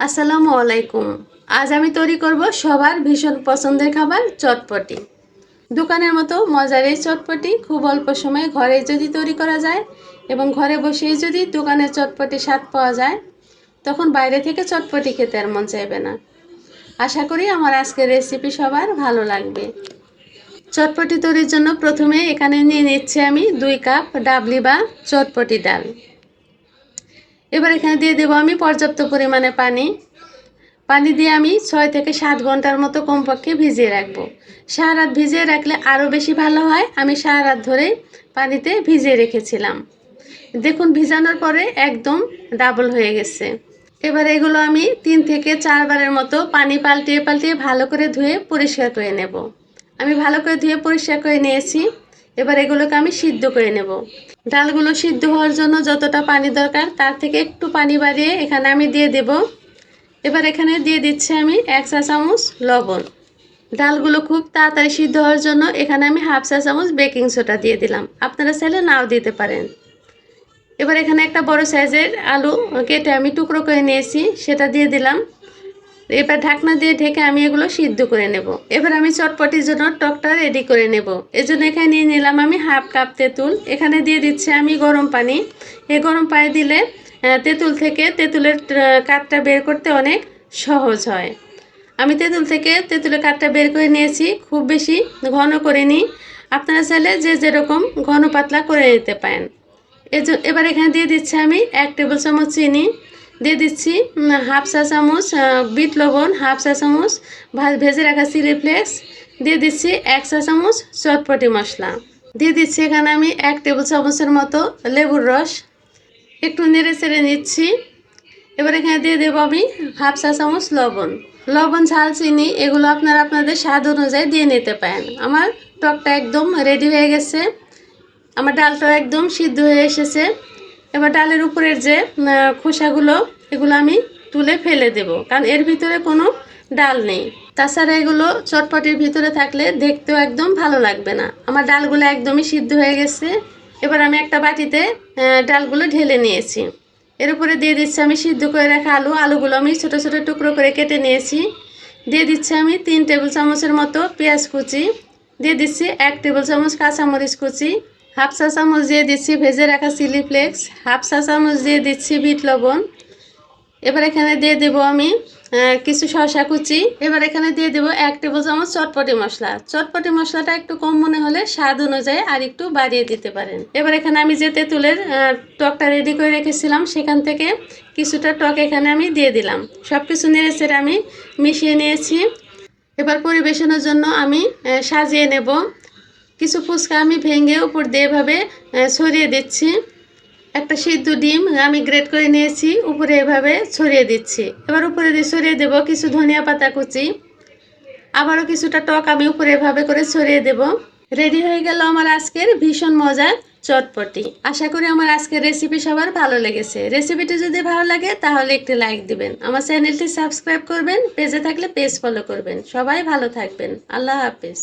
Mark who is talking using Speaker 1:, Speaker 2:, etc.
Speaker 1: আসসালামু আলাইকুম। আজ আমি তৈরি করব সবার ভীষণ পছন্দের খাবার চটপটি। দোকানের মতো মজার এই চটপটি খুব অল্প সময়ে ঘরে যদি তৈরি করা যায় এবং ঘরে বসেই যদি দোকানের চটপটি স্বাদ পাওয়া যায়, তখন বাইরে থেকে চটপটি খেতে আর মন চাইবে না। আশা করি আমার আজকের রেসিপি সবার ভালো লাগবে। চটপটি তৈরির জন্য প্রথমে এখানে নিয়ে নিচ্ছি আমি 2 কাপ ডাবলি বা চটপটি ডাল। এবার এখানে দিয়ে দেবো আমি পর্যাপ্ত পরিমাণে পানি দিয়ে আমি 6 থেকে 7 ঘন্টার মতো কমপক্ষে ভিজিয়ে রাখবো। সারা রাত ভিজিয়ে রাখলে আরও বেশি ভালো হয়। আমি সারা রাত ধরে পানিতে ভিজিয়ে রেখেছিলাম। দেখুন ভিজানোর পরে একদম ডাবল হয়ে গেছে। এবার এগুলো আমি 3 থেকে 4 বারের মতো পানি পাল্টিয়ে পাল্টিয়ে ভালো করে ধুয়ে পরিষ্কার করে নেব। আমি ভালো করে ধুয়ে পরিষ্কার করে নিয়েছি। এবার এগুলোকে আমি সিদ্ধ করে নেব। ডালগুলো সিদ্ধ হওয়ার জন্য যতটা পানি দরকার তার থেকে একটু পানি বাড়িয়ে এখানে আমি দিয়ে দেব। এবার এখানে দিয়ে দিচ্ছি আমি 1 চা চামচ লবণ। ডালগুলো খুব তাড়াতাড়ি সিদ্ধ হওয়ার জন্য এখানে আমি 1/2 চা চামচ বেকিং সোডা দিয়ে দিলাম। আপনারা চাইলে নাও দিতে পারেন। এবার এখানে একটা বড় সাইজের আলু কেটে আমি টুকরো করে নিয়েছি, সেটা দিয়ে দিলাম। এবার ঢাকনা দিয়ে ঢেকে আমি এগুলো সিদ্ধ করে নেব। এবার আমি চটপটির জন্য টকটা রেডি করে নেব। এজন্য এখানে নিয়ে নিলাম আমি 1/2 কাপ তেঁতুল। এখানে দিয়ে দিচ্ছি আমি গরম পানি। এই গরম পানি দিলে তেঁতুলের কাঠটা বের করতে অনেক সহজ হয়। আমি তেঁতুলের কাঠটা বের করে নিয়েছি, খুব বেশি ঘন করে নিই। আপনারা চাইলে যে যেরকম ঘন পাতলা করে নিতে পারেন। এবার এখানে দিয়ে দিচ্ছি আমি 1 টেবিল চামচ চিনি, দিয়ে দিচ্ছি 1/2 চা চামচ বিট লবণ, 1/2 চা চামচ ভেজে রাখা চিলি ফ্লেক্স, দিয়ে দিচ্ছি 1 চা চামচ চটপটি মশলা, দিয়ে দিচ্ছি এখানে আমি 1 টেবিল চামচের মতো লেবুর রস। একটু নেড়ে চেড়ে নিচ্ছি। এবার এখানে দিয়ে দেবো আমি 1/2 চা চামচ লবণ, ঝাল, চিনি এগুলো আপনারা আপনাদের স্বাদ অনুযায়ী দিয়ে নিতে পারেন। আমার টকটা একদম রেডি হয়ে গেছে। আমার ডালটা একদম সিদ্ধ হয়ে এসেছে। এবার ডালের উপরের যে খোসাগুলো এগুলো আমি তুলে ফেলে দেব, কারণ এর ভিতরে কোনো ডাল নেই। তাছাড়া এগুলো চটপটির ভিতরে থাকলে দেখতেও একদম ভালো লাগবে না। আমার ডালগুলো একদমই সিদ্ধ হয়ে গেছে। এবার আমি একটা বাটিতে ডালগুলো ঢেলে নিয়েছি। এর উপরে দিয়ে দিচ্ছি আমি সিদ্ধ করে রাখা আলুগুলো আমি ছোটো ছোটো টুকরো করে কেটে নিয়েছি। দিয়ে দিচ্ছি আমি 3 টেবিল চামচের মতো পেঁয়াজ কুচি, দিয়ে দিচ্ছি 1 টেবিল চামচ কাঁচামরিচ কুচি, 1/2 চা চামচ দিয়ে দিচ্ছি ভেজে রাখা চিলি ফ্লেক্স, 1/2 চা চামচ দিয়ে দিচ্ছি বিট লবণ। এবার এখানে দিয়ে দেবো আমি কিছু শসা কুচি। এবার এখানে দিয়ে দেবো 1 টেবিল চামচ চটপটি মশলাটা একটু কম মনে হলে স্বাদ অনুযায়ী আর একটু বাড়িয়ে দিতে পারেন। এবার এখানে আমি যে তেঁতুলের টকটা রেডি করে রেখেছিলাম সেখান থেকে কিছুটা টক এখানে আমি দিয়ে দিলাম। সব কিছু নেড়ে চেড়ে আমি মিশিয়ে নিয়েছি। এবার পরিবেশনের জন্য আমি সাজিয়ে নেব। কিছু ফুচকা আমি ভেঙে উপর দিয়ে এভাবে ছড়িয়ে দিচ্ছি। একটা সিদ্ধ ডিম আমি গ্রেট করে নিয়েছি, উপরে এভাবে ছড়িয়ে দিচ্ছি। এবার উপরে দিয়ে ছড়িয়ে দেব কিছু ধনিয়া পাতা কুচি। আবারও কিছুটা টক আমি উপরে এভাবে করে ছড়িয়ে দেব। রেডি হয়ে গেল আমার আজকের ভীষণ মজার চটপটি। আশা করি আমার আজকের রেসিপি সবার ভালো লেগেছে। রেসিপিটি যদি ভালো লাগে তাহলে একটি লাইক দিবেন, আমার চ্যানেলটি সাবস্ক্রাইব করবেন, পেজে থাকলে পেজ ফলো করবেন। সবাই ভালো থাকবেন। আল্লাহ হাফেজ।